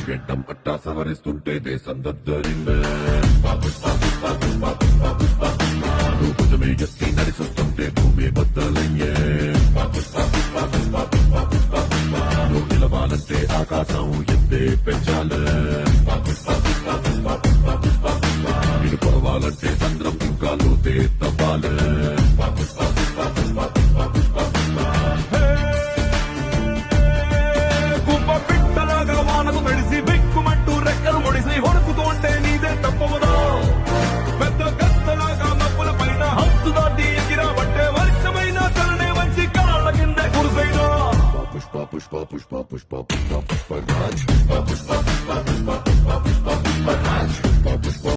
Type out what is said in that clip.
గెట్టం పట్టా సవరిస్తుంటే దేశం దద్దరిందే భుజమే ఎత్తి నడిచొస్తుంటే భూమి బద్దలయ్యే నిలవాలంటే ఆకాశం ఎత్తే పెంచాలే ఇది పొరవాలంటే చంద్రం ఇంకా లోతే తవ్వాలే